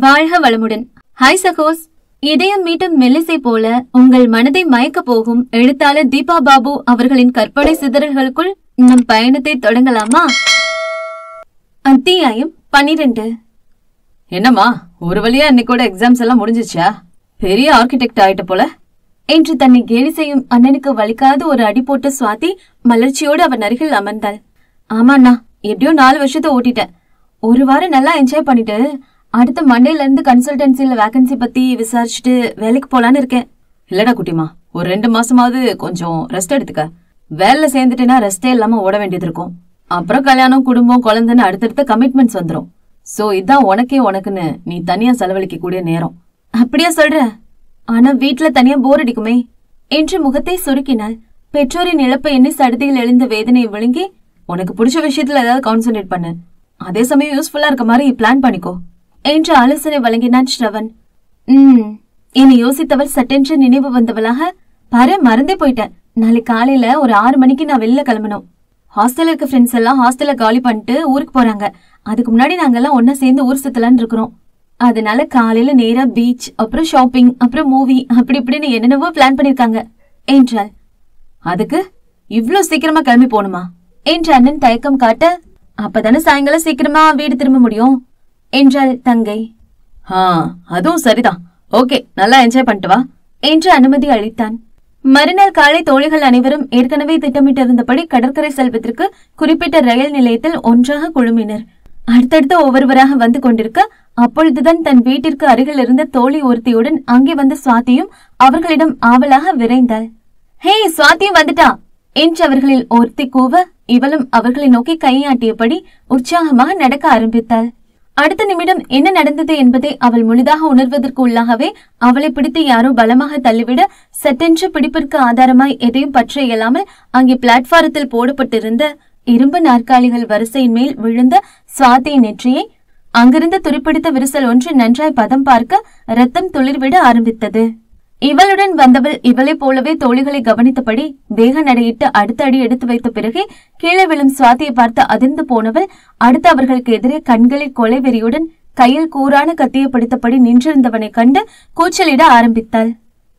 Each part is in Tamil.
வாழ்க வளமுடன். ஹாய் சகோஸ். இதயம் மீட்டும் மெல்லிசை போல உங்கள் மனதை மயக்க போகும் எழுத்தாளர் தீபா பாபு அவர்களின் கற்பனை சிதறல்களுக்குள் நம் பயணத்தை தொடங்கலாமா? அத்தியாயம் 12. என்னம்மா, ஒரு வழியா இன்னைக்கூட எக்ஸாம்ஸ் எல்லாம் முடிஞ்சிச்சா? பெரிய ஆர்கிடெக்ட் ஆயிட்ட போல என்று தன்னை கேலி செய்யும் அண்ணனுக்கு வலிக்காத ஒரு அடி போட்ட சுவாதி மலர்ச்சியோடு அவன் அருகில் அமர்ந்தாள். ஆமாண்ணா, எப்படியோ 4 வருஷத்தை ஓட்டிட்டேன். ஒரு வாரம் நல்லா என்ஜாய் பண்ணிட்டு அடுத்த மண்டேல இருந்து கன்சல்டன்சில வேகன்சி பத்தி விசாரிச்சுட்டு வேலைக்கு போலான்னு இருக்கேன். இல்லடா குட்டிமா, ஒரு 2 மாசமாவது கொஞ்சம் ரெஸ்ட் எடுத்துக்க. வேலை சேர்ந்துட்டேன்னா ரெஸ்டே இல்லாம ஓட வேண்டியது இருக்கும். அப்புறம் கல்யாணம், குடும்பம், குழந்தைன்னு அடுத்தடுத்த கமிட்மெண்ட்ஸ் வந்துடும். சோ இதான் உனக்குன்னு நீ தனியா செலவழிக்க கூடிய நேரம். அப்படியா சொல்ற? ஆனா வீட்டுல தனியா போர் அடிக்குமே என்று முகத்தை சுருக்கினாள். பெற்றோரின் இழப்பை எண்ணி சடுதியில் எழுந்த வேதனையை விழுங்கி, உனக்கு பிடிச்ச விஷயத்துல ஏதாவது கான்சென்ட்ரேட் பண்ணு. அதே சமயம் யூஸ்ஃபுல்லா இருக்க மாதிரி பிளான் பண்ணிக்கோ என்று ஆலோசனை வழங்கினான் ஸ்ரவன். என்னை யோசித்தவள் சட்டென்று நினைவு வந்தவளாக, பாரு மறந்தே போயிட்டேன். நாளைக்கு காலையில ஒரு 6 மணிக்கு நான் வெளில கிளம்பணும். ஹாஸ்டல்ல இருக்க ஃப்ரெண்ட்ஸ் எல்லாம் ஹாஸ்டல்ல காலி பண்ணிட்டு ஊருக்கு போறாங்க. அதுக்கு முன்னாடி நாங்கெல்லாம் ஒன்னா சேர்ந்து ஊர் சுத்தலான்னு இருக்கிறோம். அதனால காலையில நேரா பீச், அப்புறம் ஷாப்பிங், அப்புறம் மூவி, அப்படி இப்படின்னு என்னென்னவோ பிளான் பண்ணிருக்காங்க என்றாள். அதுக்கு இவ்ளோ சீக்கிரமா கிளம்பி போகணுமா என்று அண்ணன் தயக்கம் காட்ட, அப்பதானே சாயங்காலம் சீக்கிரமா வீடு திரும்ப முடியும் என்றாள் தங்கை. அதுவும் சரிதான். ஓகே, நல்லா என்ஜாய் பண்ணிட்டு வா என்று அனுமதி அளித்தான். மறுநாள் காலை தோழிகள் அனைவரும் ஏற்கனவே திட்டமிட்டிருந்தபடி கடற்கரை செல்வதற்கு குறிப்பிட்ட ரயில் நிலையத்தில் ஒன்றாக குழுமினர். அடுத்தடுத்து ஒவ்வொருவராக வந்து கொண்டிருக்க, அப்பொழுதுதான் தன் வீட்டிற்கு அருகில் இருந்த தோழி ஒருத்தியுடன் அங்கே வந்த சுவாதியும் அவர்களிடம் ஆவலாக விரைந்தாள். ஹே, சுவாதியும் வந்துட்டா என்று அவர்களில் ஒருத்தி கூவ, இவளும் அவர்களை நோக்கி கையாட்டியபடி உற்சாகமாக நடக்க ஆரம்பித்தாள். அடுத்த நிமிடம் என்ன நடந்தது என்பதை அவள் முழுதாக உணர்வதற்கு உள்ளாகவே அவளை பிடித்து யாரோ பலமாக தள்ளிவிட, சட்டென்று பிடிப்பிற்கு ஆதாரமாய் எதையும் பற்ற இயலாமல் அங்கே பிளாட்பாரத்தில் போடப்பட்டிருந்த இரும்பு நாற்காலிகள் வரிசையின் மேல் விழுந்த சுவாதியின் நெற்றியை அங்கிருந்த துருப்பிடித்த விரிசல் ஒன்று நன்றாய் பதம் பார்க்க ரத்தம் துளிர்விட ஆரம்பித்தது. இவளுடன் வந்தவள் இவளை போலவே தோழிகளை கவனித்தபடி வேக நடையிட்டு அடுத்த அடி எடுத்து வைத்த பிறகே கீழே விழும் சுவாதியை பார்த்து அதிர்ந்து போனவள் அடுத்து அவர்களுக்கு எதிரே கண்களில் கொலை வெறியுடன் கையில் கூரான கத்தியை பிடித்தபடி நின்றிருந்தவனை கண்டு கூச்சலிட ஆரம்பித்தாள்.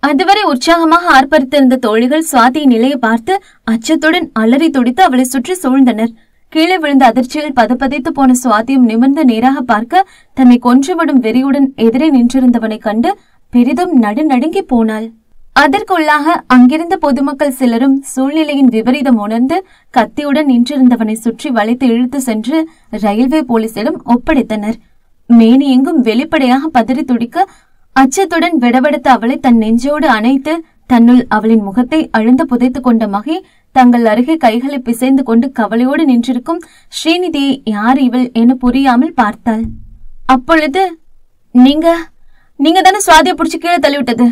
அதுவரை உற்சாகமாக ஆர்ப்பரித்திருந்த தோழிகள் சுவாதியின் நிலையை பார்த்து அச்சத்துடன் அலறி துடித்து அவளை சுற்றி சூழ்ந்தனர். கீழே விழுந்த அதிர்ச்சியில் பதப்பதைத்து போன சுவாதியும் நிமிர்ந்து நேராக பார்க்க, தன்னை கொன்றுவிடும் வெறியுடன் எதிரே நின்றிருந்தவனை கண்டு பெரிதும் நடுநடுங்கி போனாள். அதற்குள்ளாக அங்கிருந்த பொதுமக்கள் சிலரும் சூழ்நிலையின் விபரீதம் உணர்ந்து கத்தியுடன் நின்றிருந்தவனை சுற்றி வளைத்து இழுத்து சென்று ரயில்வே போலீசிடம் ஒப்படைத்தனர். மேனி எங்கும் வெளிப்படையாக பதறி துடிக்க, அச்சத்துடன் விடவெடுத்த அவளை தன் நெஞ்சோடு அணைத்து தன்னுள் அவளின் முகத்தை அழுந்து புதைத்துக் கொண்ட மகி தங்கள் அருகே கைகளை பிசைந்து கொண்டு கவலையோடு நின்றிருக்கும் ஸ்ரீநிதியை யார் இவள் என புரியாமல் பார்த்தாள். அப்பொழுது, நீங்க தானே சுவாதியை பிடிச்சு கீழே தள்ளிவிட்டது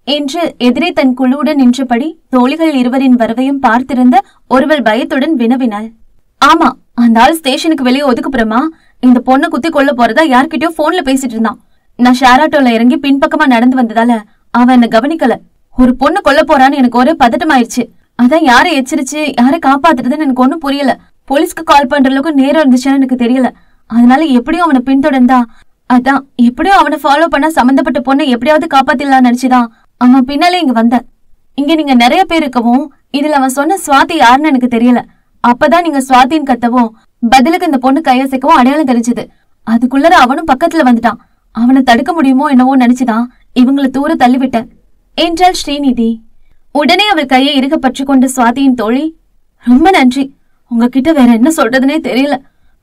என்று எதிரே தன் குழுவுடன் நின்றபடி தோழிகள் இருவரின் வரவையும் பார்த்திருந்த ஒருவள் பயத்துடன் வினவினாள். ஆமா, அந்த ஆள் ஸ்டேஷனுக்கு வெளியே ஒதுக்குப்புறமா இந்த பொண்ணை குத்தி கொள்ள போறதா யார்கிட்டயோ போன்ல பேசிட்டு இருந்தான். நான் ஷேர் ஆட்டோல இறங்கி பின்பக்கமா நடந்து வந்ததால அவன் என்ன கவனிக்கல. ஒரு பொண்ணு கொல்ல போறான்னு எனக்கு ஒரே பதட்டமாயிருச்சு. அதான் யாரை எச்சரிச்சு யாரை காப்பாத்துறதுன்னு எனக்கு ஒண்ணும் புரியல. போலீஸ்க்கு கால் பண்ற அளவுக்கு நேரம் இருந்துச்சுன்னு எனக்கு தெரியல. அதனால எப்படியும் அவனை பின்தொடர்ந்தா, அதான் எப்படியும் அவனை ஃபாலோ பண்ண சம்பந்தப்பட்ட பொண்ணை எப்படியாவது காப்பாத்திடலாம் நினைச்சுதான் அவன் பின்னாலே இங்க வந்த. இங்க நீங்க நிறைய பேர் இருக்கவும் இதுல அவன் சொன்ன சுவாதி யாருன்னு எனக்கு தெரியல. அப்பதான் நீங்க சுவாதின்னு கத்தவும் பதிலுக்கு இந்த பொண்ணு கையசைக்கவும் அடையாளம் தெரிஞ்சது. அதுக்குள்ளர அவனும் பக்கத்துல வந்துட்டான். அவனை தடுக்க முடியுமோ என்னவோ நினைச்சுதான் இவங்களை தூர தள்ளிவிட்டேன் என்றாள் ஸ்ரீநிதி. உடனே அவள் கையை இறுக பற்றி கொண்ட சுவாதியின் தோழி, ரொம்ப நன்றி. உங்ககிட்ட வேற என்ன சொல்றதுனே தெரியல.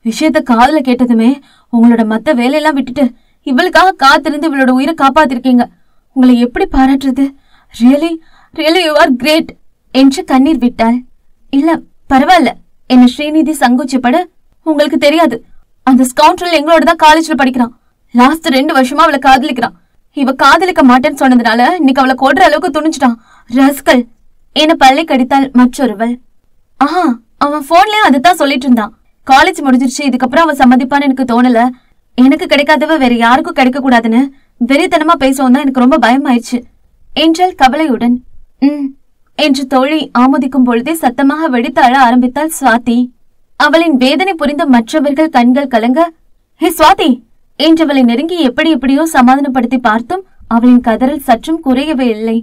விஷயத்த காதுல கேட்டதுமே உங்களோட மத்த வேலையெல்லாம் விட்டுட்டு இவளுக்காக காத்திருந்து இவளோட உயிரை காப்பாத்திருக்கீங்க. உங்களை எப்படி பாராட்டுறது? Really really you are great என்று கண்ணீர் விட்டாள். இல்ல பரவாயில்ல என்ன ஸ்ரீநிதி சங்கோச்சப்பட, உங்களுக்கு தெரியாது, அந்த ஸ்கவுண்டரல் எங்களோட தான் காலேஜ்ல படிக்கிறான். லாஸ்ட் 2 வருஷமா அவளை காதலிக்கிறான். இவ காதலிக்க மாட்டேன்னு சொன்னதுனால இன்னைக்கு அவளை கொல்ற அளவுக்கு துணிஞ்சிட்டான் ரஸ்கல் என பல்லை கடித்தாள் மற்றொருவள். அவன் போன்லயும் அதுதான் சொல்லிட்டு இருந்தான். காலேஜ் முடிஞ்சிருச்சு, இதுக்கப்புறம் அவன் சம்மதிப்பான்னு எனக்கு தோணல. எனக்கு கிடைக்காதவ வேற யாருக்கும் கிடைக்க கூடாதுன்னு வெறித்தனமா பேசவும் தான் எனக்கு ரொம்ப பயமாயிடுச்சு என்றாள் கவலையுடன். என்று தோழி ஆமோதிக்கும் பொழுதே சத்தமாக வெடித்து அழ ஆரம்பித்தாள் சுவாதி. அவளின் வேதனை புரிந்த மற்றவர்கள் கண்கள் கலங்க, ஹே சுவாதி என்றவளை நெருங்கி எப்படி எப்படியோ சமாதானப்படுத்தி பார்த்தும் அவளின் கதறல் சற்றும் குறையவே இல்லை.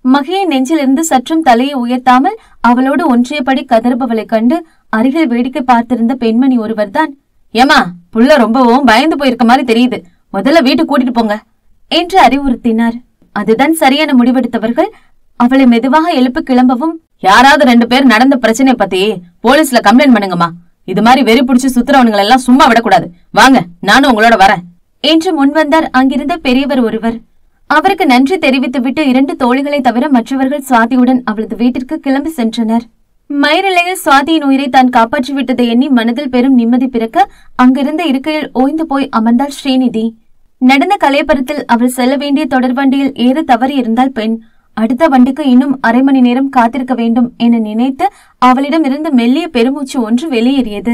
மகியை நெஞ்சிலிருந்து சற்றும் தலையை உயர்த்தாமல் அவளோடு ஒன்றியபடி கதறுபவளை கண்டு அருகில் வேடிக்கை பார்த்திருந்த பெண்மணி ஒருவர்தான், ஏமா புள்ள ரொம்பவும் பயந்து போயிருக்க மாதிரி தெரியுது, முதல்ல வீட்டு கூட்டிட்டு போங்க என்று அறிவுறுத்தினார். அதுதான் சரியான முடிவெடுத்தவர்கள் அவளை மெதுவாக எழுப்பு கிளம்பவும், யாராவது 2 பேர் நடந்த பிரச்சனை பத்தி போலீஸ்ல கம்ப்ளைண்ட் பண்ணுங்கம்மா, இது மாதிரி வெறி பிடிச்சு சுத்துறவனுங்களை எல்லாம் சும்மா விடக்கூடாது, வாங்க நானும் உங்களோட வரேன் என்று முன்வந்தார் அங்கிருந்த பெரியவர் ஒருவர். அவருக்கு நன்றி தெரிவித்துவிட்டு 2 தோழிகளை தவிர மற்றவர்கள் சுவாதியுடன் அவளது வீட்டிற்கு கிளம்பி சென்றனர். மயிரிழையில் சுவாதியின் உயிரை தான் காப்பாற்றிவிட்டதை எண்ணி மனதில் பெரும் நிம்மதி பிறக்க அங்கிருந்த இருக்கையில் ஓய்ந்து போய் அமர்ந்தாள் ஸ்ரீநிதி. நடந்த கலையபுரத்தில் அவள் செல்ல வேண்டிய தொடர் வண்டியில் ஏற தவறி இருந்தால் பெண் அடுத்த வண்டிக்கு இன்னும் அரை மணி நேரம் காத்திருக்க வேண்டும் என நினைத்து அவளிடம் இருந்து மெல்லிய பெருமூச்சு ஒன்று வெளியேறியது.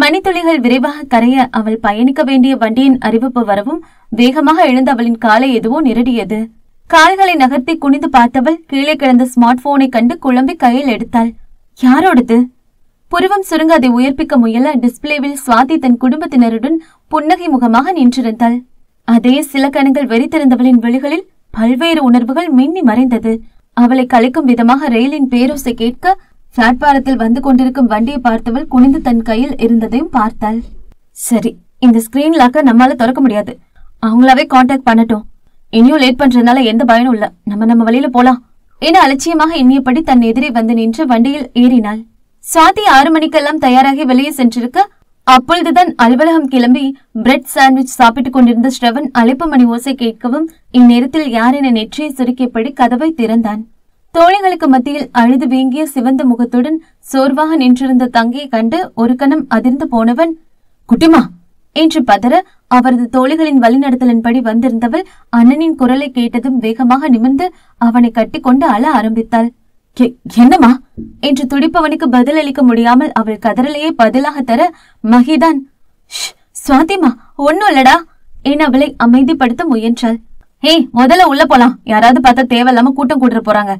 மணித்துளிகள் விரைவாக கரைய அவள் பயணிக்க வேண்டிய வண்டியின் அறிவிப்பு வரவும் வேகமாக எழுந்த அவளின் காலை எதுவோ நிரடியது. கால்களை நகர்த்தி குனிந்து பார்த்தவள் கீழே கிடந்த ஸ்மார்ட் போனை கண்டு குழம்பி கையில் எடுத்தாள். யாரோடது? புருவம் சுருங்க அதை உயர்ப்பிக்க முயல டிஸ்பிளேவில் சுவாதி தன் குடும்பத்தினருடன் புன்னகை முகமாக நின்றிருந்தாள். அதே சில கணங்கள் வெறித்திருந்தவளின் விழிகளில் பல்வேறு உணர்வுகள் மின்னி மறைந்தது. அவளை கலைக்கும் விதமாக ரயிலின் பேரோசை கேட்க பிளாட்பாரத்தில் வந்து கொண்டிருக்கும் வண்டியை பார்த்தவள் குனிந்து தன் கையில் இருந்ததையும் பார்த்தாள். சரி, இந்த ஸ்கிரீன் லாக்க நம்மால திறக்க முடியாது, அவங்களாவே கான்டாக்ட் பண்ணட்டும், இனியும் லேட் பண்றதுனால எந்த பயனும் இல்ல, நம்ம வழியில போலாம் என அலட்சியமாக எண்ணியபடி தன் எதிரே வந்து நின்று வண்டியில் ஏறினாள். சுவாதி 6 மணிக்கெல்லாம் தயாராகி வெளியே சென்றிருக்க அப்பொழுதுதான் அலுவலகம் கிளம்பி பிரெட் சாண்ட்விச் சாப்பிட்டுக் கொண்டிருந்த ஸ்ரவன் அழைப்பு மணி ஓசை கேட்கவும் இந்நேரத்தில் யார் என நெற்றியை சுருக்கியபடி கதவை திறந்தான். தோழிகளுக்கு மத்தியில் அழுது வீங்கிய சிவந்த முகத்துடன் சோர்வாக நின்றிருந்த தங்கையை கண்டு ஒரு கணம் அதிர்ந்து போனவன், குட்டிமா என்று பதற அவரது தோழிகளின் வழிநடத்தலின்படி வந்திருந்தவள் அண்ணனின் குரலை கேட்டதும் வேகமாக நிமிர்ந்து அவனை கட்டிக்கொண்டு அழ ஆரம்பித்தாள். என்னம்மா என்று துடிப்பவனுக்கு பதில் அளிக்க முடியாமல் அவள் கதறலையே பதிலாக தர மகிதான், சுவாதிமா ஒன்னும் இல்லடா என அவளை அமைதிப்படுத்த முயன்றாள். முதல்ல உள்ள போலாம், யாராவது பார்த்தா தேவையில்லாம கூட்டம் கூட்டுற போறாங்க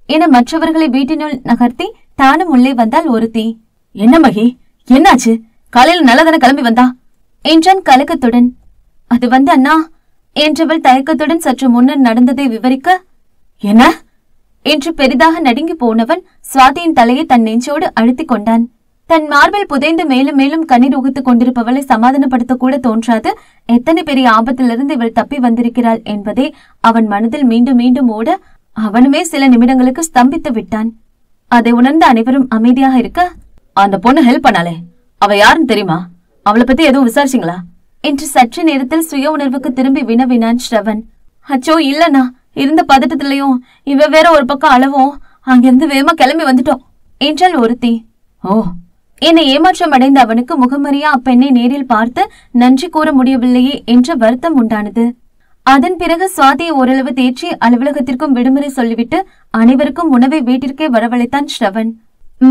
என மற்றவர்களை வீட்டினுள் நகர்த்தி தானும் உள்ளே வந்தாள் ஒருத்தி. என்ன மகி, என்னாச்சு? காலையில நல்லதான கிளம்பி வந்தா என்றான் கலக்கத்துடன். அது வந்து அண்ணா என்றவள் தயக்கத்துடன் சற்று முன்னர் நடந்ததை விவரிக்க, என்ன என்று பெரிதாக நடுங்கி போனவன் சுவாதியின் தலையை தன் நெஞ்சோடு அழுத்திக் கொண்டான். தன் மார்பில் புதைந்து மேலும் மேலும் கண்ணீர் உகுத்துக் கொண்டிருப்பவளை சமாதானப்படுத்த கூட தோன்றாது எத்தனை பெரிய ஆபத்திலிருந்து இவள் தப்பி வந்திருக்கிறாள் என்பதே அவன் மனதில் மீண்டும் மீண்டும் ஓட அவனுமே சில நிமிடங்களுக்கு ஸ்தம்பித்து விட்டான். அதை உணர்ந்த அனைவரும் அமைதியாக இருக்க, அந்த பொண்ணு ஹெல்ப் பண்ணாலே, அவ யாருன்னு தெரியுமா? அவளை பத்தி எதுவும் விசாரிச்சிங்களா என்று சற்று நேரத்தில் சுய உணர்வுக்கு திரும்பி வினவினான் ஸ்ரவன். அச்சோ இல்லண்ணா, இருந்த பதட்டத்திலையும் இவ வேற ஒரு பக்கம் அளவும் அங்கிருந்து வேகமா கிளம்பி வந்துட்டோம் என்றாள் ஒருத்தி. ஓ என்னை ஏமாற்றம் அடைந்த அவனுக்கு முகமறியா அப்பெண்ணை நேரில் பார்த்து நன்றி கூற முடியவில்லையே என்ற வருத்தம் உண்டானது. அதன் பிறகு சுவாதியை ஓரளவு தேற்றி அலுவலகத்திற்கும் விடுமுறை சொல்லிவிட்டு அனைவருக்கும் உணவை வீட்டிற்கே வரவழைத்தான் ஸ்ரவன்.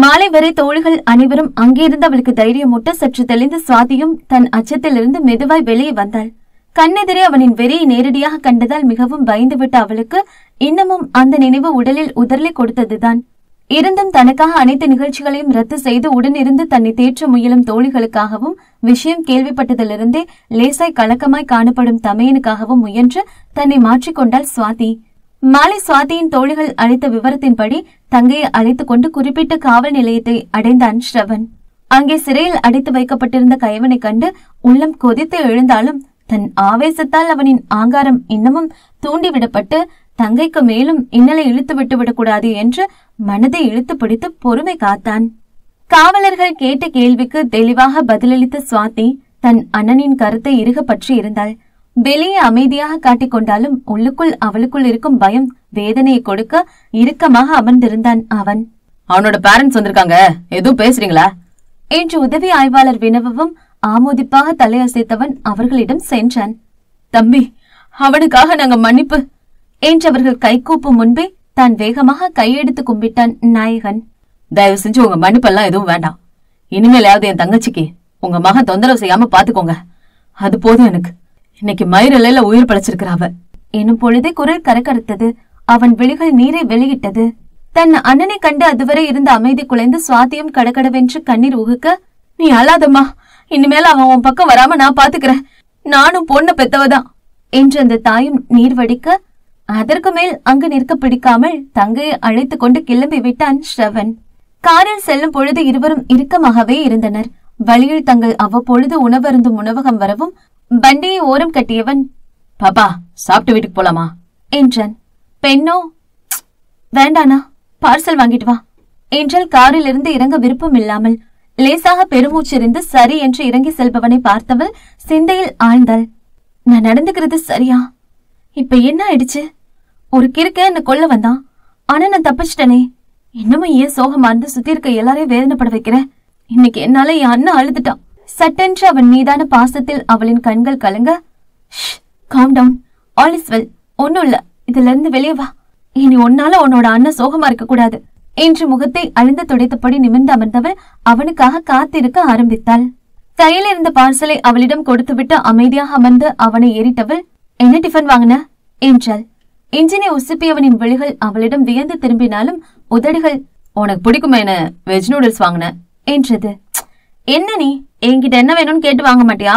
மாலை வரை தோழிகள் அனைவரும் அங்கிருந்து அவளுக்கு தைரியமூட்ட சற்று தெளிந்த சுவாதியும் தன் அச்சத்திலிருந்து மெதுவாய் வெளியே வந்தாள். கண்ணெதிரே அவனின் வெறியை நேரடியாக கண்டதால் மிகவும் பயந்துவிட்ட அவளுக்கு இன்னமும் அந்த நினைவு உடலில் உதறலை கொடுத்ததுதான். இருந்தும் தனக்காக அனைத்து நிகழ்ச்சிகளையும் ரத்து செய்து உடனிருந்து தன்னை தேற்ற முயலும் தோழிகளுக்காகவும் விஷயம் கேள்விப்பட்டதிலிருந்தே லேசாய் கலக்கமாய் காணப்படும் தமையனுக்காகவும் முயன்று தன்னை மாற்றிக்கொண்டாள் சுவாதி. மாலை சுவாதியின் தோழிகள் அளித்த விவரத்தின்படி தங்கையை அழைத்துக் கொண்டு குறிப்பிட்ட காவல் நிலையத்தை அடைந்தான் ஸ்ரவன். அங்கே சிறையில் அடைத்து வைக்கப்பட்டிருந்த கயவனை கண்டு உள்ளம் கொதித்து எழுந்தாலும் தன் ஆவேசத்தால் அவனின் ஆங்காரம் இன்னமும் தூண்டிவிடப்பட்டு தங்கைக்கு மேலும் இன்னலை இழுத்து விட்டுவிடக்கூடாது என்று மனதை இழுத்து பிடித்து பொறுமை காத்தான். காவலர்கள் கேட்ட கேள்விக்கு தெளிவாக பதிலளித்த சுவாதி தன் அண்ணனின் கருத்தை இறுக பற்றி இருந்தாள். வெளியே அமைதியாக காட்டிக்கொண்டாலும் உள்ளுக்குள் அவளுக்குள் இருக்கும் பயம் வேதனையை கொடுக்க இறுக்கமாக அமர்ந்திருந்தான் அவன். அவனோட பேரண்ட்ஸ் வந்திருக்காங்க, எதுவும் பேசுறீங்களா என்று உதவி ஆய்வாளர் வினவவும் ஆமோதிப்பாக தலையசைத்தவன் அவர்களிடம் சென்றான். தம்பி, அவனுக்காக நாங்க மன்னிப்பு என்றவர்கள் கைகூப்பும் முன்பே தான் வேகமாக கையெடுத்து கும்பிட்டான் நாயகன். தயவு செஞ்சு உங்க மன்னிப்பெல்லாம் எதுவும் வேண்டாம். இனிமேலாவது என் தங்கச்சிக்கு உங்க மகன் தொந்தரவு செய்யாம பாத்துக்கோங்க, அது போதும் எனக்கு. இன்னைக்கு மயிரிழையில உயிர் படைச்சிருக்கிறாவ எனும் பொழுதே குரல் கரகரத்தது. அவன் விழிகள் நீரை வெளியிட்டது. தன் அண்ணனை கண்டு அதுவரை இருந்த அமைதி குலைந்து சுவாதியும் கடகடவென்று கண்ணீர் உகுக்க, நீ அழாதம்மா, இனிமேல அவன் உன் பக்கம் வராம நான் பாத்துக்கிறேன். நானும் பொண்ண பெத்தவதான் என்று அந்த தாயும் நீர் வடிக்க, அதற்கு மேல் அங்கு நிற்க பிடிக்காமல் தங்கையை அழைத்துக் கொண்டு கிளம்பி விட்டான் ஸ்ரவன். காரில் செல்லும் பொழுது இருவரும் இறுக்கமாகவே இருந்தனர். வழியில் தங்கள் அவ்வப்பொழுது உணவருந்தும் உணவகம் வரவும் வண்டியை ஓரம் கட்டியவன், பாப்பா சாப்பிட்டு வீட்டுக்கு போலாமா என்றான். பெண்ணோ, வேண்டானா, பார்சல் வாங்கிட்டு வா என்றால் காரில் இருந்து இறங்க விருப்பம் இல்லாமல். லேசாக பெருமூச்சிருந்து சரி என்று இறங்கி செல்பவனை பார்த்தவள் சிந்தையில் ஆழ்ந்தாள். நான் நடந்துக்கிறது சரியா? இப்ப என்ன ஆயிடுச்சு? ஒரு கிறுக்க என்ன கொல்ல வந்தான், ஆனா நான் தப்பிச்சிட்டனே. இன்னமும் ஏன் சோகமா இருந்து சுத்தி இருக்க எல்லாரையும் வேதனைப்பட வைக்கிறேன்? இன்னைக்கு என்னால என் அண்ணன் அழுதுட்டான். சட்டென்று அவன் மீதான பாசத்தில் அவளின் கண்கள் கலங்க, calm down, all is well, ஒன்னும் இல்ல, இதுல இருந்து வெளியே வா. இனி ஒன்னால உன்னோட அண்ணன் சோகமா இருக்க கூடாது என்று முகத்தை அழுந்து துடைத்தபடி நிமிர்ந்து அமர்ந்தவள் அவனுக்காக காத்திருக்க ஆரம்பித்தாள். கையில் இருந்த பார்சலை அவளிடம் கொடுத்துவிட்டு அமைதியாக அமர்ந்து அவனை ஏறிட்டவள், என்ன டிஃபன் வாங்கின என்றாள். இன்ஜினை உசுப்பியவனின் விழிகள் அவளிடம் வியந்து திரும்பினாலும் உதடுகள், உனக்கு பிடிக்குமேன வெஜ் நூடுல்ஸ் வாங்கின என்றது. என்ன நீ என்கிட்ட என்ன வேணும்னு கேட்டு வாங்க மாட்டியா?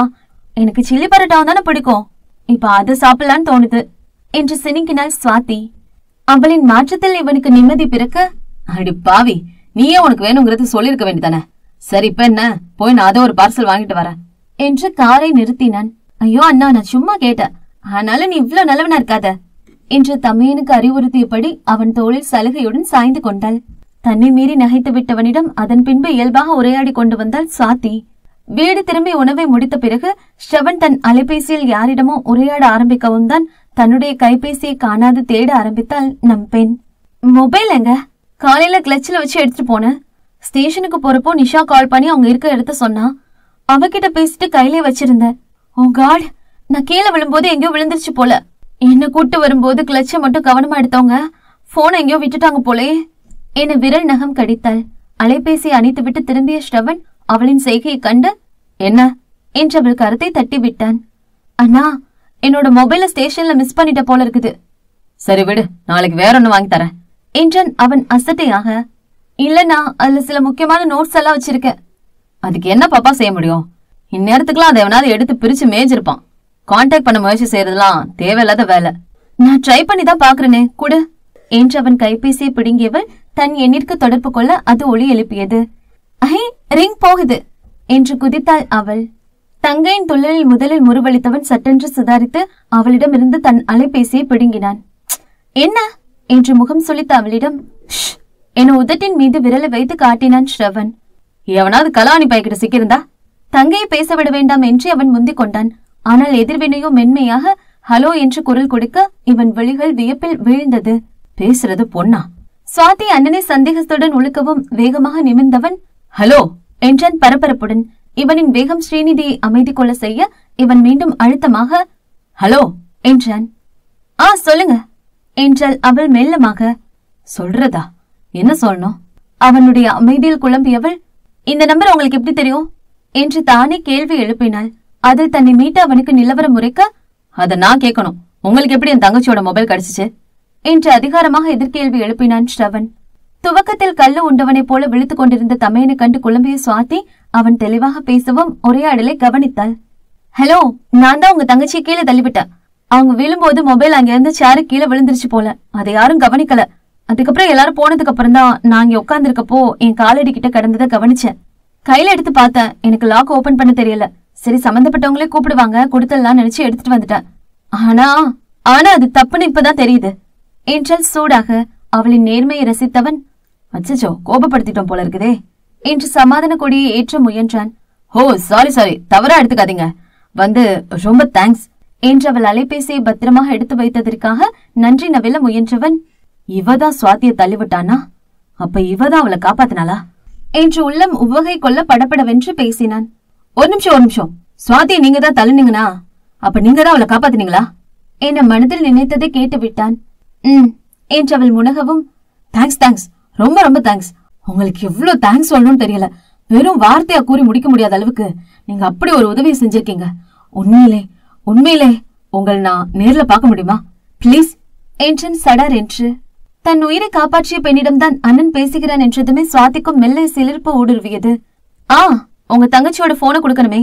எனக்கு சில்லி பரோட்டாவும் தானே பிடிக்கும், இப்ப அதை சாப்பிடலான்னு தோணுது என்று சினிக்கினாள் சுவாதி. அவளின் மாற்றத்தில் இவனுக்கு நிம்மதி பிறக்க, அடி பாவி, நீயே உனக்கு வேணுங்கிறது சொல்லிருக்க வேண்டியதானே. சரி இப்ப என்ன, போய் நான் அதை ஒரு பார்சல் வாங்கிட்டு வரேன் என்று காரை நிறுத்தினான். ஐயோ அண்ணா, நான் சும்மா கேட்டேன், ஆனாலும் நீ இவ்ளோ நல்லவனா இருக்காத என்று தமையனுக்கு அறிவுறுத்தியபடி அவன் தோளில் சலுகையுடன் சாய்ந்து கொண்டாள். தன்னை மீறி நகைத்து விட்டவனிடம் அதன் பின்பு இயல்பாக உரையாடி கொண்டு வந்தாள் சுவாதி. வீடு திரும்பி உணவை முடித்த பிறகு ஸ்ரவன் தன் அலைபேசியில் யாரிடமோ உரையாட ஆரம்பிக்கவும் தான் தன்னுடைய கைபேசியை காணாது தேட ஆரம்பித்தாள் நம் பெண். மொபைல் எங்க? காலையில கிளச்சில வச்சு எடுத்துட்டு போன. ஸ்டேஷனுக்கு போறப்போ நிஷா கால் பண்ணி அவங்க இருக்க இடத்த சொன்னா. அவகிட்ட பேசிட்டு கையிலே வச்சிருந்த. ஓ காட், நான் கீழே விழும்போது எங்கயோ விழுந்துருச்சு போல. என்ன கூட்டு வரும்போது கிளச்ச மட்டும் கவனமா எடுத்தவங்க போனை எங்கயோ விட்டுட்டாங்க போலே என விரல் நகம் கடித்தாள். அலைபேசியை அணைத்து விட்டு திரும்பிய ஸ்ரவன் அவளின் செய்கையை கண்டு, என்ன என்று அவள் கருத்தை தட்டி விட்டான். அண்ணா, என்னோட மொபைல ஸ்டேஷன்ல மிஸ் பண்ணிட்ட போல இருக்குது. சரி விடு, நாளைக்கு வேற ஒன்னு வாங்கி தரேன் என்றான் அவன் அசட்டையாக. இல்லனா, அதுல சில முக்கியமான நோட்ஸ் எல்லாம் வச்சிருக்கேன். அதுக்கு என்ன பாப்பா செய்ய முடியும்? இந்நேரத்துக்குலாம் அதை எவனாவது எடுத்து பிரிச்சு மேய்ஞ்சிருப்பான். கான்டாக்ட் பண்ண முயற்சி செய்யறதுலாம் தேவையில்லாத வேலை. நான் ட்ரை பண்ணி தான் பாக்குறேனே, குடு என்று அவன் கைபேசியை பிடுங்கியவள் தன் எண்ணிற்கு தொடர்பு கொள்ள அது ஒளி எழுப்பியது. ஐ, ரிங் போகுது என்று குதித்தாள் அவள். தங்கையின் துள்ளலில் முதலில் முறுவளித்தவன் சட்டென்று சுதாரித்து அவளிடமிருந்து தன் அலைபேசியை பிடுங்கினான். என்ன என்று முகம் சுளித்த அவளிடம் என உதட்டின் மீது விரலை வைத்து காட்டினான் ஸ்ரவன். எவனாவது கலாணி பைக்கிட்ட சிக்கியிருந்தா தங்கையை பேச விட வேண்டாம் என்று அவன் முந்திக் கொண்டான். ஆனால் எதிர்வினையோ மென்மையாக ஹலோ என்று குரல் கொடுக்க இவன் விழிகள் வியப்பில் வீழ்ந்தது. பேசுறது பொண்ணா? சுவாதி அண்ணனை சந்தேகத்துடன் உழுக்கவும் வேகமாக நிமிர்ந்தவன் ஹலோ என்றான் பரபரப்புடன். இவனின் வேகம் ஸ்ரீநிதியை அமைதி கொள்ள செய்ய இவன் மீண்டும் அழுத்தமாக ஹலோ என்றான். சொல்லுங்க என்றாள் அவள் மெல்லமாக. சொல்றதா? என்ன சொல்லணும்? அவனுடைய அமைதியில் குழம்பியவள், இந்த நம்பர் உங்களுக்கு எப்படி தெரியும் என்று தானே கேள்வி எழுப்பினாள். அதில் தன்னை மீட்ட அவனுக்கு நிலவரம் முறைக்க, அத நான் கேட்கணும், உங்களுக்கு எப்படி என் தங்கச்சியோட மொபைல் கிடைச்சிச்சு என்று அதிகாரமாக எதிர்கேள்வி எழுப்பினான் ஸ்ரவன். துவக்கத்தில் கல்லு உண்டவனைப் போல விழித்துக் கொண்டிருந்த தமையனை கண்டு குழம்பிய சுவாதி அவன் தெளிவாக பேசவும் உரையாடலை கவனித்தாள். ஹலோ, நான் தான் உங்க தங்கச்சியை கீழே தள்ளிவிட்டேன். அவங்க விழும்போது மொபைல் அங்க இருந்து சேரு கீழே விழுந்துருச்சு போல, அதை யாரும் கவனிக்கல. அதுக்கப்புறம் எல்லாரும் போனதுக்கு அப்புறம் தான் நான் இங்க உட்கார்ந்துருக்கப்போ என் காலடி கிட்ட கிடந்ததை கவனிச்சேன். கையில எடுத்து பார்த்தேன், எனக்கு லாக் ஓபன் பண்ண தெரியல. சரி, சம்பந்தப்பட்டவங்களே கூப்பிடுவாங்க, கொடுத்தலாம் நினைச்சு எடுத்துட்டு வந்துட்டேன். ஆனா அது தப்புன்னு இப்பதான் தெரியுது என்றால் சூடாக. அவளின் நேர்மையை ரசித்தவன், அச்சச்சோ கோபப்படுத்திட்டோம் போல இருக்குதே என்று சமாதான கொடியை ஏற்ற முயன்றான். ஓ சாரி, தவறா எடுத்துக்காதீங்க, ரொம்ப தேங்க்ஸ் என்று அவள் அலைபேசியை பத்திரமாக எடுத்து வைத்ததற்காக நன்றி நவில முயன்றவன், இவதான் சுவாத்திய தள்ளிவிட்டானா? அப்ப இவதான் அவளை காப்பாத்தினாளா என்று உள்ளம் உவகை கொள்ள படப்படவென்று பேசினான். ஒரு நிமிஷம், சுவாத்தியை நீங்க தான் தள்ளுனீங்கனா அப்ப நீங்க தான் அவளை காப்பாத்தினீங்களா என மனதில் நினைத்ததை கேட்டு விட்டான். என்று அவள் முனகவும், தேங்க்ஸ், ரொம்ப தேங்க்ஸ். உங்களுக்கு எவ்வளவு தேங்க்ஸ் சொல்லணும்னு தெரியல. வெறும் வார்த்தையா கூறி முடிக்க முடியாத அளவுக்கு நீங்க அப்படி ஒரு உதவியை செஞ்சிருக்கீங்க. உண்மையிலே உங்களை நான் நேர்ல பார்க்க முடியுமா பிளீஸ் என்றன் சடார் என்று. தன் உயிரை காப்பாற்றிய பெண்ணிடம்தான் அண்ணன் பேசுகிறான் என்றதுமே சுவாதிக்கும் மெல்ல சிலிர்ப்பு ஊடுருவியது. உங்க தங்கச்சியோட போனை கொடுக்கணுமே,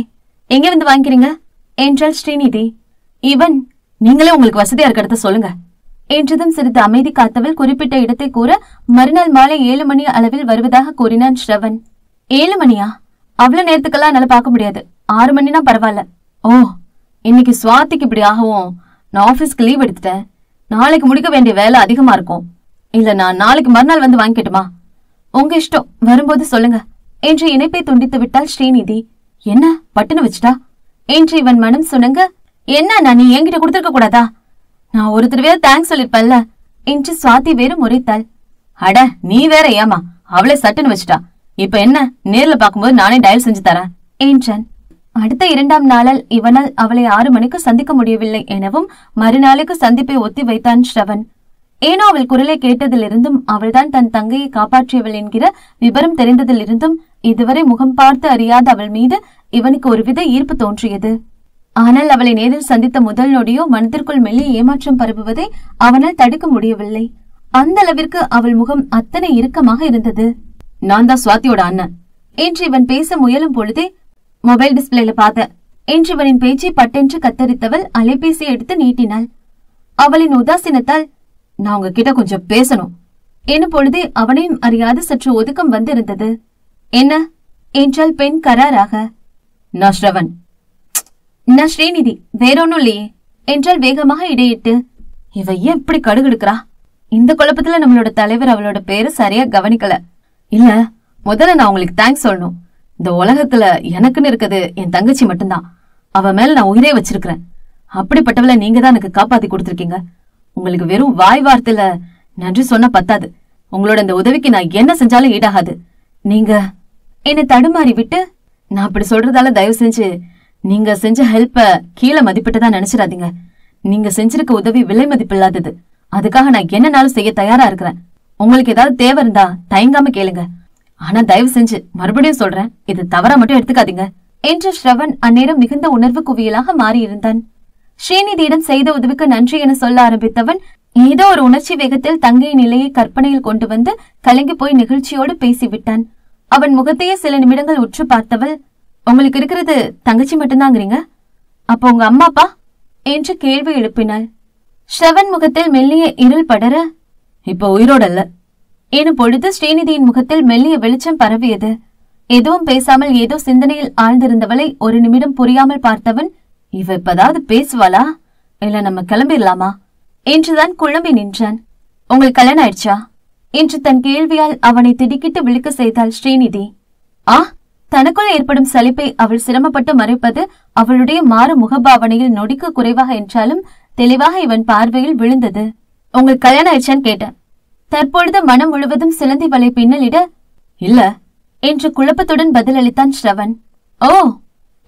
எங்க வந்து வாங்கிக்கிறீங்க என்றாள் ஸ்ரீநிதி. இவன் நீங்களே உங்களுக்கு வசதியா இருக்க இடத்த சொல்லுங்க என்றதும் சிறிது அமைதி காத்தவள் குறிப்பிட்ட இடத்தை கூற மறுநாள் மாலை 7 மணி அளவில் வருவதாக கூறினான் ஸ்ரவன். 7 மணியா? அவ்வளவு நேரத்துக்கெல்லாம் என்னால பார்க்க முடியாது. 6 மணினா பரவாயில்ல. ஓ, இன்னைக்கு சுவாதிக்கு இப்படி ஆகவும் நான் ஆபீஸ்க்கு லீவ் எடுத்துட்டேன். நாளைக்கு முடிக்க வேண்டிய வேலை அதிகமா இருக்கும். இல்ல நான் நாளைக்கு மறுநாள் வந்து வாங்கிக்கட்டுமா? உங்க இஷ்டம், வரும்போது சொல்லுங்க என்று இணைப்பை துண்டித்து விட்டாள் ஸ்ரீநிதி. என்ன பட்டுன்னு வச்சுட்டா என்று இவன் மனம் சுணங்க, என்ன நீ என்கிட்ட கொடுத்துருக்க கூடாதா? நான் ஒரு தடவையா தேங்க்ஸ் சொல்லிருப்பல்ல என்று சுவாதி வேறு முறைத்தாள். அட நீ வேற ஏமா, அவளே சட்டுன்னு வச்சுட்டா. இப்ப என்ன, நேர்ல பாக்கும்போது நானே டயல் செஞ்சு தரேன் என்றான். அடுத்த 2ஆம் நாளில் இவனால் அவளை 6 மணிக்கு சந்திக்க முடியவில்லை எனவும் மறுநாளுக்கு சந்திப்பை ஒத்தி வைத்தான் ஸ்ரவன். ஏனோ அவள் குரலை கேட்டதிலிருந்தும் அவள்தான் தன் தங்கையை காப்பாற்றியவள் என்கிற விவரம் தெரிந்ததிலிருந்தும் இதுவரை முகம் பார்த்து அறியாத அவள் மீது இவனுக்கு ஒருவித ஈர்ப்பு தோன்றியது. ஆனால் அவளை நேரில் சந்தித்த முதல் நொடியோ மனதிற்குள் மெல்லிய ஏமாற்றம் பரப்புவதை அவனால் தடுக்க முடியவில்லை. அந்த அளவிற்கு அவள் முகம் அத்தனை இறுக்கமாக இருந்தது. நான் தான் சுவாதியோட அண்ணன் என்று இவன் பேச முயலும் பொழுதே மொபைல் டிஸ்பிளேல பார்த்த என்று இவனின் பேச்சை பட்டென்று கத்தரித்தவள் அலைபேசியை எடுத்து நீட்டினாள். அவளின் உதாசீனத்தால் நான் உங்ககிட்ட கொஞ்சம் பேசணும் எனும் பொழுதே அவனையும் அறியாது சற்று ஒதுக்கம் வந்திருந்தது. என்ன என்றாள் பெண் கராராக. நான் ஸ்ரவன். நான் ஸ்ரீநிதி, வேறொன்னும் இல்லையே என்றால் வேகமாக இடையிட்டு. இவ ஏன் இப்படி கடுகெடுக்கிறா? இந்த குழப்பத்துல நம்மளோட தலைவர் அவளோட பேரு சரியா கவனிக்கல. இல்ல, முதல்ல நான் உங்களுக்கு தேங்க்ஸ் சொல்லணும். இந்த உலகத்துல எனக்குன்னு இருக்குது என் தங்கச்சி மட்டும்தான். அவ மேல நான் உயிரே வச்சிருக்கிறேன். அப்படிப்பட்டவளை நீங்க தான் எனக்கு காப்பாத்தி கொடுத்துருக்கீங்க. உங்களுக்கு வெறும் வாய் வார்த்தையில நன்றி சொன்ன பத்தாது. உங்களோட இந்த உதவிக்கு நான் என்ன செஞ்சாலும் ஈடாகாது. நீங்க என்ன தடுமாறி விட்டு, நான் அப்படி சொல்றதால தயவு செஞ்சு நீங்க செஞ்ச ஹெல்ப்ப கீழே மதிப்பிட்டுதான் நினைச்சிடாதீங்க. நீங்க செஞ்சிருக்க உதவி விலை மதிப்பில்லாதது. அதுக்காக நான் என்னனாலும் செய்ய தயாரா இருக்கிறேன். உங்களுக்கு ஏதாவது தேவை இருந்தா தயங்காம கேளுங்க. ஆனா தயவு செஞ்சு மறுபடியும் சொல்றேன், இது தவறா மட்டும் எடுத்துக்காதீங்க என்று ஸ்ரவன் அந்நேரம் மிகுந்த உணர்வு குவியலாக மாறியிருந்தான். ஸ்ரீநிதியிடம் செய்த உதவிக்கு நன்றி என சொல்ல ஆரம்பித்தவன் ஏதோ ஒரு உணர்ச்சி வேகத்தில் தங்கையின் நிலையை கற்பனையில் கொண்டு வந்து கலங்கி போய் நிகழ்ச்சியோடு பேசிவிட்டான். அவன் முகத்தையே சில நிமிடங்கள் உற்று பார்த்தவள், உங்களுக்கு இருக்கிறது தங்கச்சி மட்டும்தாங்கிறீங்க, அப்போ உங்க அம்மா அப்பா என்று கேள்வி எழுப்பினாள். ஸ்ரவன் முகத்தில் மெல்லிய இருள் படர, இப்ப உயிரோட இல்ல எனும் பொழுது ஸ்ரீநிதியின் முகத்தில் மெல்லிய வெளிச்சம் பரவியது. எதுவும் பேசாமல் ஏதோ சிந்தனையில் ஆழ்ந்திருந்தவளை ஒரு நிமிடம் புரியாமல் பார்த்தவன், இவ இப்பதாவது பேசுவாளா இல்ல நம்ம கிளம்பிடலாமா என்றுதான் குழம்பி நின்றான். உங்களுக்கு கல்யாணம் ஆயிடுச்சா என்று தன் கேள்வியால் அவனை திடுக்கிட்டு விழுக்க செய்தாள் ஸ்ரீநிதி. தனக்குள் ஏற்படும் சலிப்பை அவள் சிரமப்பட்டு மறைப்பது அவளுடைய மாறு முகபாவனையில் நொடிக்கு குறைவாக என்றாலும் தெளிவாக இவன் பார்வையில் விழுந்தது. உங்களுக்கு கல்யாணம் ஆயிடுச்சான்னு கேட்டேன். தற்பொழுது மனம் முழுவதும் சிலந்தி வலை பின்னலிட, இல்ல என்று குழப்பத்துடன் பதிலளித்தான் ஸ்ரவன். ஓ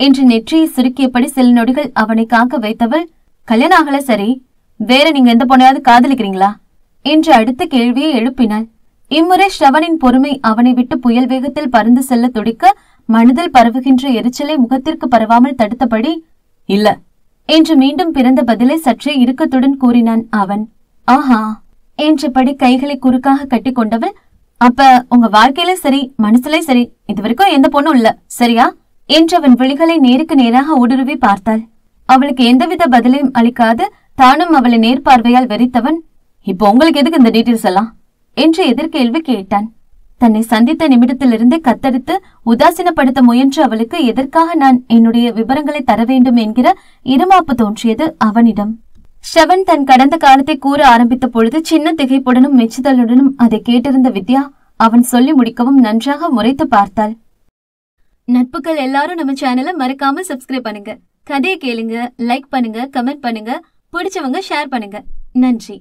என்று நெற்றியை சுருக்கியபடி சில நொடிகள் அவனை காக்க வைத்தவள், கல்யாணம் ஆகல சரி, வேற நீங்க எந்த பொண்ணையாவது காதலிக்கிறீங்களா என்று அடுத்த கேள்வியை எழுப்பினாள். இம்முறை ஸ்ரவனின் பொறுமை அவனை விட்டு புயல் வேகத்தில் பறந்து செல்ல துடிக்க மனதில் பரவுகின்ற எரிச்சலை முகத்திற்கு பரவாமல் தடுத்தபடி, இல்ல என்று மீண்டும் பிறந்த பதிலை சற்றே இறுக்கத்துடன் கூறினான் அவன். ஆஹா என்றபடி கைகளை குறுக்காக கட்டி கொண்டவள், அப்ப உங்க வாழ்க்கையில சரி மனசுலே சரி இதுவரைக்கும் எந்த பொண்ணும் இல்ல சரியா என்றவன் விழிகளை நேருக்கு நேராக ஊடுருவி பார்த்தாள். அவளுக்கு எந்தவித பதிலையும் அளிக்காது தானும் அவளை நேர்பார்வையால் வெறித்தவன், இப்போ உங்களுக்கு எதுக்கு இந்த டீட்டெயில்ஸ் எல்லாம் என்று எதிர்கேள்வி கேட்டான். தன்னை சந்தித்த நிமிடத்திலிருந்தே கத்தரித்து உதாசீனப்படுத்த முயன்ற அவளுக்கு எதற்காக நான் என்னுடைய விவரங்களை தர வேண்டும் என்கிற இருமாப்பு தோன்றியது அவனிடம். ஸ்ரவன் தன் கடந்த காலத்தை கூற ஆரம்பித்த பொழுது சின்ன திகைப்புடனும் மெச்சுதலுடனும் அதை கேட்டிருந்த வித்யா அவன் சொல்லி முடிக்கவும் நன்றாக முறைத்து பார்த்தாள். நட்புகள் எல்லாரும் நம்ம சேனலை மறக்காம சப்ஸ்கிரைப் பண்ணுங்க, கதையை கேளுங்க, லைக் பண்ணுங்க, கமெண்ட் பண்ணுங்க, பிடிச்சவங்க ஷேர் பண்ணுங்க. நன்றி.